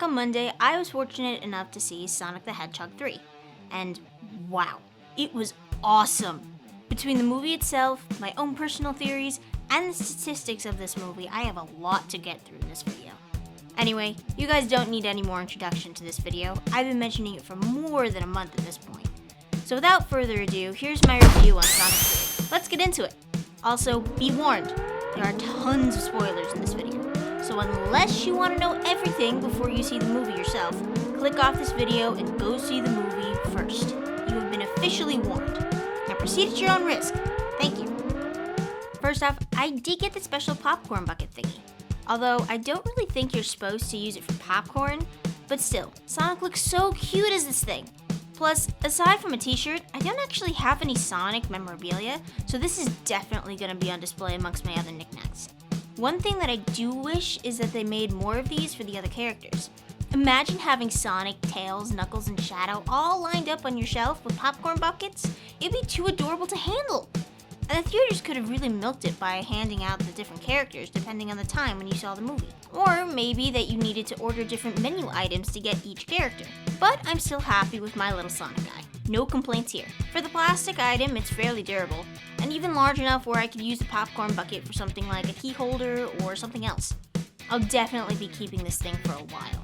on Monday, I was fortunate enough to see Sonic the Hedgehog 3. And wow, it was awesome! Between the movie itself, my own personal theories, and the statistics of this movie, I have a lot to get through in this video. Anyway, you guys don't need any more introduction to this video. I've been mentioning it for more than a month at this point. So without further ado, here's my review on Sonic 3. Let's get into it. Also, be warned, there are tons of spoilers in this video. So unless you want to know everything before you see the movie yourself, click off this video and go see the movie first. You have been officially warned. Now proceed at your own risk. Thank you. First off, I did get the special popcorn bucket thingy. Although I don't really think you're supposed to use it for popcorn, but still, Sonic looks so cute as this thing. Plus, aside from a t-shirt, I don't actually have any Sonic memorabilia, so this is definitely going to be on display amongst my other knickknacks. One thing that I do wish is that they made more of these for the other characters. Imagine having Sonic, Tails, Knuckles, and Shadow all lined up on your shelf with popcorn buckets. It'd be too adorable to handle. And the theaters could have really milked it by handing out the different characters depending on the time when you saw the movie. Or maybe that you needed to order different menu items to get each character. But I'm still happy with my little Sonic guy. No complaints here. For the plastic item, it's fairly durable, and even large enough where I could use the popcorn bucket for something like a key holder or something else. I'll definitely be keeping this thing for a while.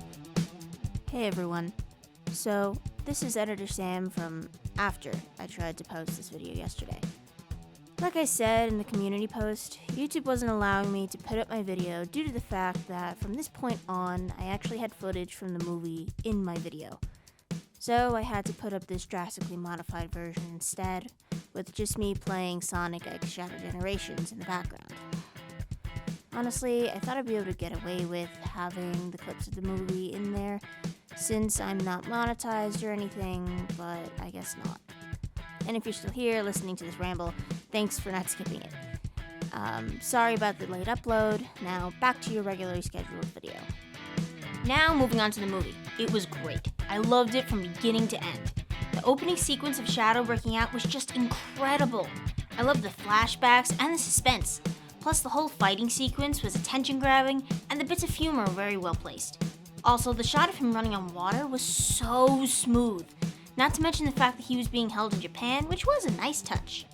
Hey everyone. So, this is Editor Sam from after I tried to post this video yesterday. Like I said in the community post, YouTube wasn't allowing me to put up my video due to the fact that from this point on, I actually had footage from the movie in my video. So I had to put up this drastically modified version instead, with just me playing Sonic X Shadow Generations in the background. Honestly, I thought I'd be able to get away with having the clips of the movie in there, since I'm not monetized or anything, but I guess not. And if you're still here listening to this ramble, thanks for not skipping it. Sorry about the late upload. Now back to your regularly scheduled video. Now moving on to the movie. It was great. I loved it from beginning to end. The opening sequence of Shadow breaking out was just incredible. I loved the flashbacks and the suspense. Plus the whole fighting sequence was attention-grabbing and the bits of humor were very well placed. Also, the shot of him running on water was so smooth. Not to mention the fact that he was being held in Japan, which was a nice touch.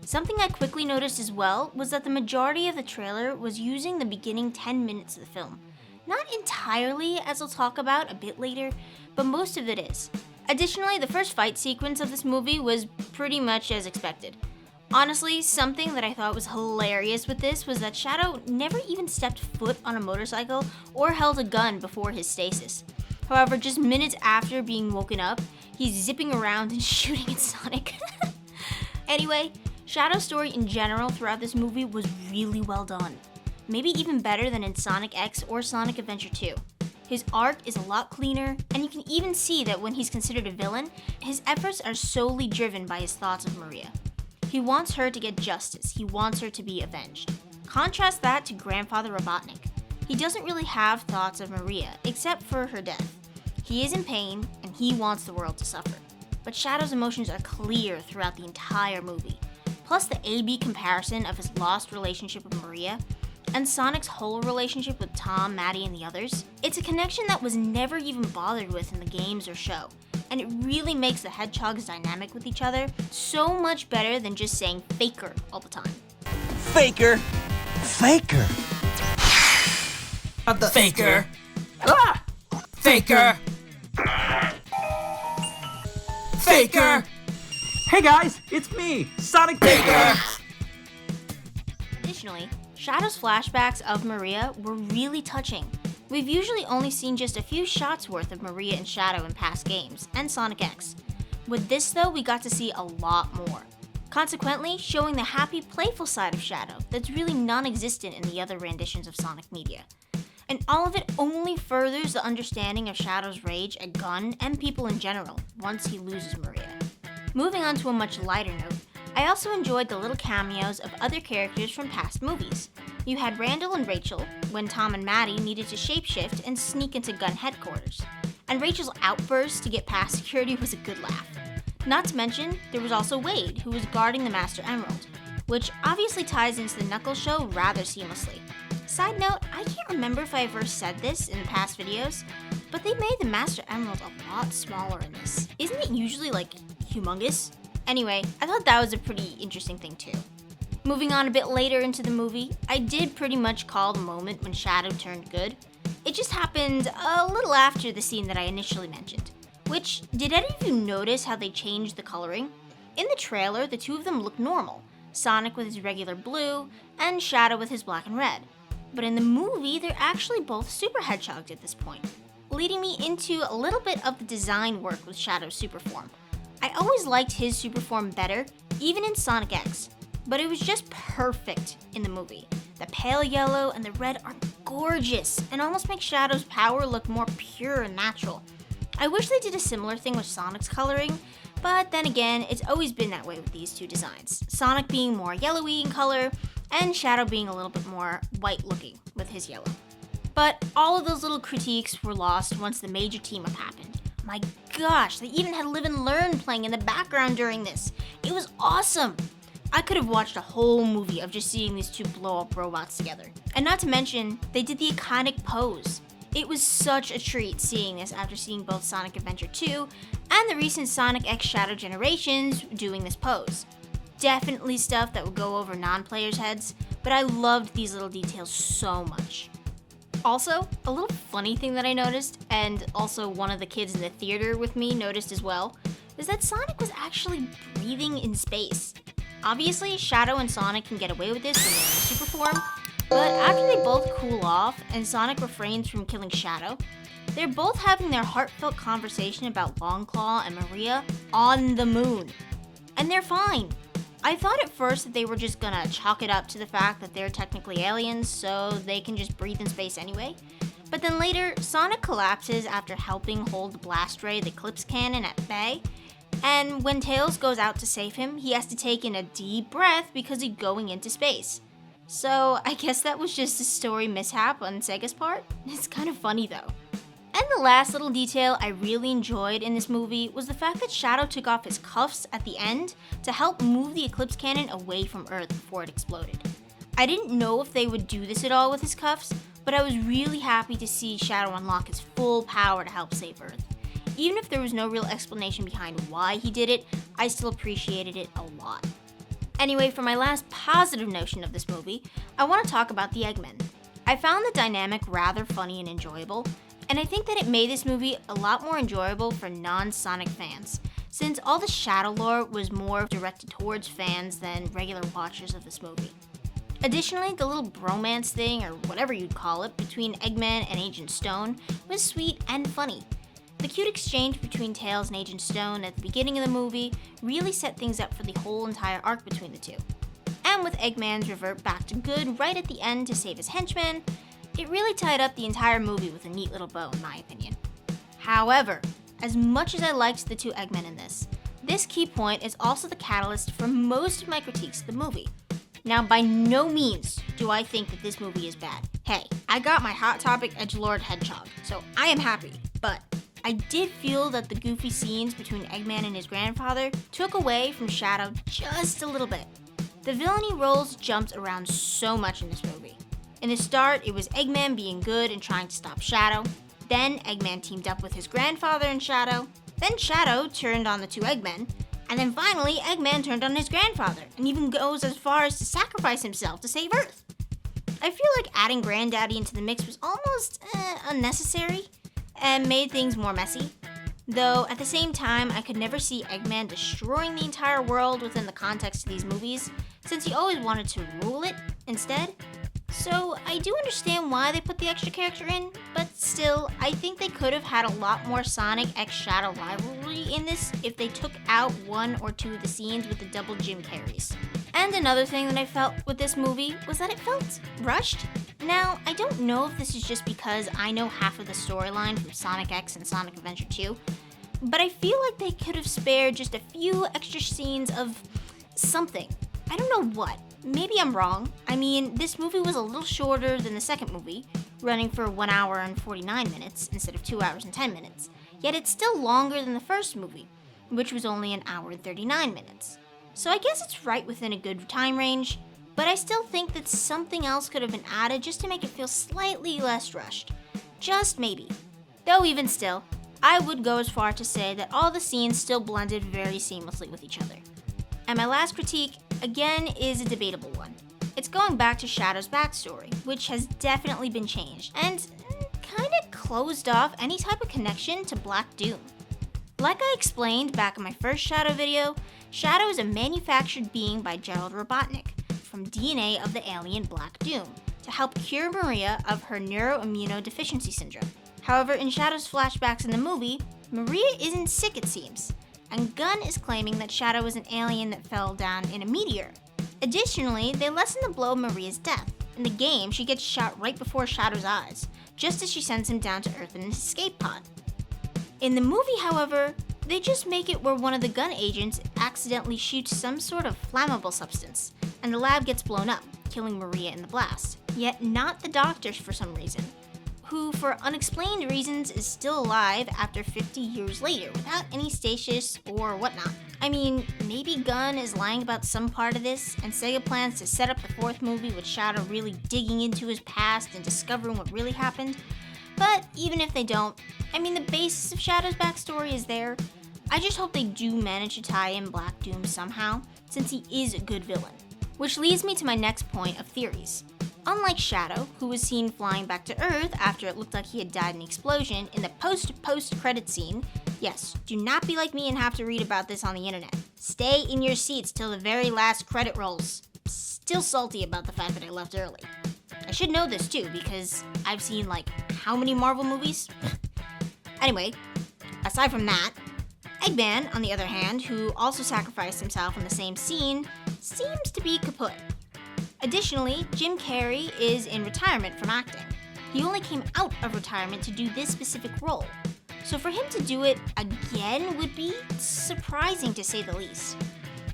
Something I quickly noticed as well was that the majority of the trailer was using the beginning 10 minutes of the film. Not entirely, as I'll talk about a bit later, but most of it is. Additionally, the first fight sequence of this movie was pretty much as expected. Honestly, something that I thought was hilarious with this was that Shadow never even stepped foot on a motorcycle or held a gun before his stasis. However, just minutes after being woken up, he's zipping around and shooting at Sonic. Anyway, Shadow's story in general throughout this movie was really well done. Maybe even better than in Sonic X or Sonic Adventure 2. His arc is a lot cleaner, and you can even see that when he's considered a villain, his efforts are solely driven by his thoughts of Maria. He wants her to get justice, he wants her to be avenged. Contrast that to Grandfather Robotnik. He doesn't really have thoughts of Maria, except for her death. He is in pain, and he wants the world to suffer. But Shadow's emotions are clear throughout the entire movie. Plus the A-B comparison of his lost relationship with Maria, and Sonic's whole relationship with Tom, Maddie, and the others. It's a connection that was never even bothered with in the games or show, and it really makes the Hedgehogs dynamic with each other so much better than just saying faker all the time. Faker! Faker! Not the faker! Ah! Faker! Faker! Hey guys, it's me, Sonic Faker! Additionally, Shadow's flashbacks of Maria were really touching. We've usually only seen just a few shots worth of Maria and Shadow in past games, and Sonic X. With this though, we got to see a lot more. Consequently, showing the happy, playful side of Shadow that's really non-existent in the other renditions of Sonic media. And all of it only furthers the understanding of Shadow's rage at Gunn and people in general once he loses Maria. Moving on to a much lighter note, I also enjoyed the little cameos of other characters from past movies. You had Randall and Rachel, when Tom and Maddie needed to shapeshift and sneak into Gunn headquarters. And Rachel's outburst to get past security was a good laugh. Not to mention, there was also Wade, who was guarding the Master Emerald, which obviously ties into the Knuckles show rather seamlessly. Side note, I can't remember if I ever said this in past videos, but they made the Master Emerald a lot smaller in this. Isn't it usually like humongous? Anyway, I thought that was a pretty interesting thing too. Moving on a bit later into the movie, I did pretty much call the moment when Shadow turned good. It just happened a little after the scene that I initially mentioned. Which, did any of you notice how they changed the coloring? In the trailer, the two of them look normal. Sonic with his regular blue, and Shadow with his black and red. But in the movie, they're actually both super hedgehogs at this point, leading me into a little bit of the design work with Shadow's super form. I always liked his super form better, even in Sonic X, but it was just perfect in the movie. The pale yellow and the red are gorgeous and almost make Shadow's power look more pure and natural. I wish they did a similar thing with Sonic's coloring, but then again, it's always been that way with these two designs. Sonic being more yellowy in color, and Shadow being a little bit more white looking with his yellow. But all of those little critiques were lost once the major team up happened. My gosh, they even had Live and Learn playing in the background during this. It was awesome! I could have watched a whole movie of just seeing these two blow up robots together. And not to mention, they did the iconic pose. It was such a treat seeing this after seeing both Sonic Adventure 2 and the recent Sonic X Shadow Generations doing this pose. Definitely stuff that would go over non-players' heads, but I loved these little details so much. Also, a little funny thing that I noticed, and also one of the kids in the theater with me noticed as well, is that Sonic was actually breathing in space. Obviously, Shadow and Sonic can get away with this when they're in super form, but after they both cool off and Sonic refrains from killing Shadow, they're both having their heartfelt conversation about Longclaw and Maria on the moon. And they're fine. I thought at first that they were just gonna chalk it up to the fact that they're technically aliens, so they can just breathe in space anyway. But then later, Sonic collapses after helping hold the blast ray, the Eclipse Cannon, at bay. And when Tails goes out to save him, he has to take in a deep breath because he's going into space. So I guess that was just a story mishap on Sega's part. It's kind of funny though. And the last little detail I really enjoyed in this movie was the fact that Shadow took off his cuffs at the end to help move the Eclipse Cannon away from Earth before it exploded. I didn't know if they would do this at all with his cuffs, but I was really happy to see Shadow unlock his full power to help save Earth. Even if there was no real explanation behind why he did it, I still appreciated it a lot. Anyway, for my last positive notion of this movie, I want to talk about the Eggman. I found the dynamic rather funny and enjoyable, and I think that it made this movie a lot more enjoyable for non-Sonic fans, since all the Shadow lore was more directed towards fans than regular watchers of this movie. Additionally, the little bromance thing, or whatever you'd call it, between Eggman and Agent Stone was sweet and funny. The cute exchange between Tails and Agent Stone at the beginning of the movie really set things up for the whole entire arc between the two. And with Eggman's revert back to good right at the end to save his henchmen, it really tied up the entire movie with a neat little bow in my opinion. However, as much as I liked the two Eggmen in this key point is also the catalyst for most of my critiques of the movie. Now, by no means do I think that this movie is bad. Hey, I got my Hot Topic Edgelord Hedgehog, so I am happy, but I did feel that the goofy scenes between Eggman and his grandfather took away from Shadow just a little bit. The villainy roles jumped around so much in this movie. In the start, it was Eggman being good and trying to stop Shadow. Then Eggman teamed up with his grandfather and Shadow. Then Shadow turned on the two Eggmen. And then finally, Eggman turned on his grandfather and even goes as far as to sacrifice himself to save Earth. I feel like adding Granddaddy into the mix was almost unnecessary and made things more messy. Though at the same time, I could never see Eggman destroying the entire world within the context of these movies, since he always wanted to rule it instead. So I do understand why they put the extra character in, but still, I think they could have had a lot more Sonic X Shadow rivalry in this if they took out one or two of the scenes with the double Jim Carreys. And another thing that I felt with this movie was that it felt rushed. Now, I don't know if this is just because I know half of the storyline from Sonic X and Sonic Adventure 2, but I feel like they could have spared just a few extra scenes of something. I don't know what. Maybe I'm wrong. I mean, this movie was a little shorter than the second movie, running for 1 hour and 49 minutes instead of 2 hours and 10 minutes. Yet it's still longer than the first movie, which was only 1 hour and 39 minutes. So I guess it's right within a good time range, but I still think that something else could have been added just to make it feel slightly less rushed. Just maybe. Though even still, I would go as far to say that all the scenes still blended very seamlessly with each other. And my last critique, again, is a debatable one. It's going back to Shadow's backstory, which has definitely been changed, and kinda closed off any type of connection to Black Doom. Like I explained back in my first Shadow video, Shadow is a manufactured being by Gerald Robotnik from DNA of the alien Black Doom to help cure Maria of her neuroimmunodeficiency syndrome. However, in Shadow's flashbacks in the movie, Maria isn't sick, it seems, and Gunn is claiming that Shadow is an alien that fell down in a meteor. Additionally, they lessen the blow of Maria's death. In the game, she gets shot right before Shadow's eyes, just as she sends him down to Earth in an escape pod. In the movie, however, they just make it where one of the Gunn agents accidentally shoots some sort of flammable substance, and the lab gets blown up, killing Maria in the blast. Yet not the doctors for some reason, who for unexplained reasons is still alive after 50 years later without any stasis or whatnot. I mean, maybe Gunn is lying about some part of this, and Sega plans to set up the fourth movie with Shadow really digging into his past and discovering what really happened. But even if they don't, I mean, the basis of Shadow's backstory is there. I just hope they do manage to tie in Black Doom somehow, since he is a good villain. Which leads me to my next point of theories. Unlike Shadow, who was seen flying back to Earth after it looked like he had died in an explosion in the post-credit scene, yes, do not be like me and have to read about this on the internet. Stay in your seats till the very last credit rolls. Still salty about the fact that I left early. I should know this too, because I've seen like how many Marvel movies? Anyway, aside from that, Eggman, on the other hand, who also sacrificed himself in the same scene, seems to be kaput. Additionally, Jim Carrey is in retirement from acting. He only came out of retirement to do this specific role. So for him to do it again would be surprising to say the least.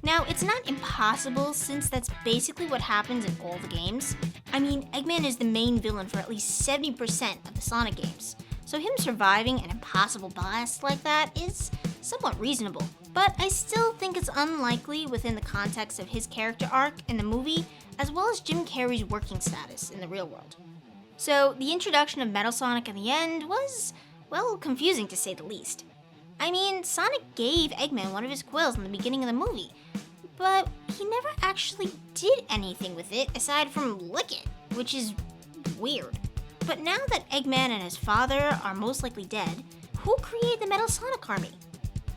Now, it's not impossible since that's basically what happens in all the games. I mean, Eggman is the main villain for at least 70% of the Sonic games, so him surviving an impossible blast like that is somewhat reasonable. But I still think it's unlikely within the context of his character arc in the movie, as well as Jim Carrey's working status in the real world. So the introduction of Metal Sonic in the end was, well, confusing to say the least. I mean, Sonic gave Eggman one of his quills in the beginning of the movie, but he never actually did anything with it aside from lick it, which is weird. But now that Eggman and his father are most likely dead, who created the Metal Sonic army?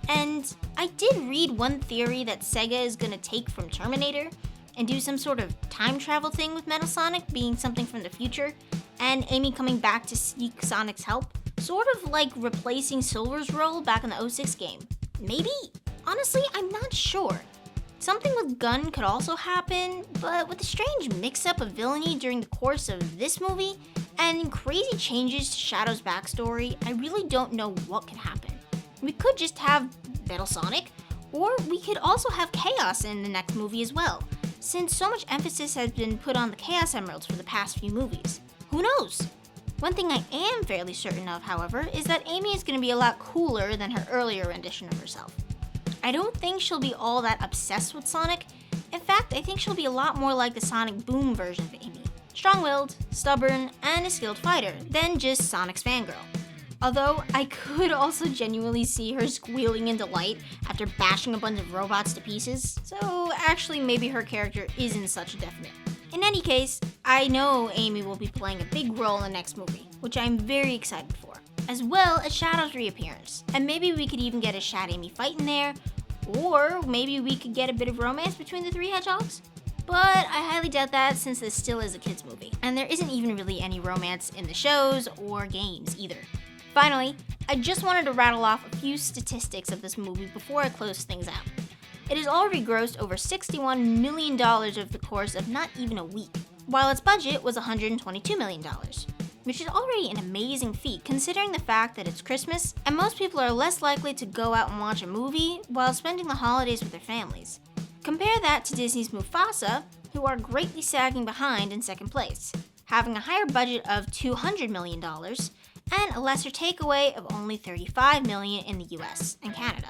And I did read one theory that Sega is gonna take from Terminator and do some sort of time travel thing with Metal Sonic being something from the future, and Amy coming back to seek Sonic's help. Sort of like replacing Silver's role back in the 06 game. Maybe? Honestly, I'm not sure. Something with Gunn could also happen, but with the strange mix-up of villainy during the course of this movie, and crazy changes to Shadow's backstory, I really don't know what could happen. We could just have Metal Sonic, or we could also have Chaos in the next movie as well, since so much emphasis has been put on the Chaos Emeralds for the past few movies. Who knows? One thing I am fairly certain of, however, is that Amy is going to be a lot cooler than her earlier rendition of herself. I don't think she'll be all that obsessed with Sonic. In fact, I think she'll be a lot more like the Sonic Boom version of Amy. Strong-willed, stubborn, and a skilled fighter than just Sonic's fangirl. Although, I could also genuinely see her squealing in delight after bashing a bunch of robots to pieces, so actually maybe her character isn't such a definite. In any case, I know Amy will be playing a big role in the next movie, which I'm very excited for, as well as Shadow's reappearance. And maybe we could even get a Shad-Amy fight in there, or maybe we could get a bit of romance between the three hedgehogs. But I highly doubt that since this still is a kids movie, and there isn't even really any romance in the shows or games either. Finally, I just wanted to rattle off a few statistics of this movie before I close things out. It has already grossed over $61 million over the course of not even a week, while its budget was $122 million, which is already an amazing feat considering the fact that it's Christmas and most people are less likely to go out and watch a movie while spending the holidays with their families. Compare that to Disney's Mufasa, who are greatly sagging behind in second place, having a higher budget of $200 million and a lesser takeaway of only $35 million in the US and Canada.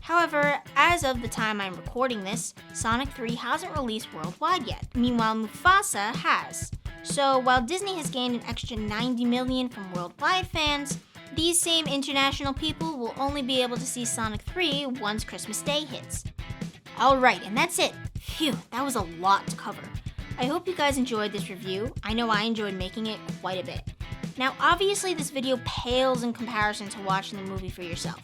However, as of the time I'm recording this, Sonic 3 hasn't released worldwide yet. Meanwhile, Mufasa has. So while Disney has gained an extra 90 million from worldwide fans, these same international people will only be able to see Sonic 3 once Christmas Day hits. Alright, and that's it. Phew, that was a lot to cover. I hope you guys enjoyed this review. I know I enjoyed making it quite a bit. Now, obviously this video pales in comparison to watching the movie for yourself.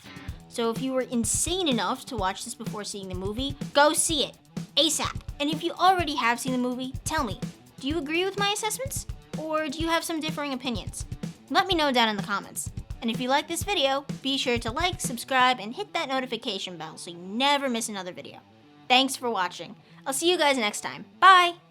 So if you were insane enough to watch this before seeing the movie, go see it, ASAP. And if you already have seen the movie, tell me, do you agree with my assessments? Or do you have some differing opinions? Let me know down in the comments. And if you like this video, be sure to like, subscribe, and hit that notification bell so you never miss another video. Thanks for watching. I'll see you guys next time. Bye!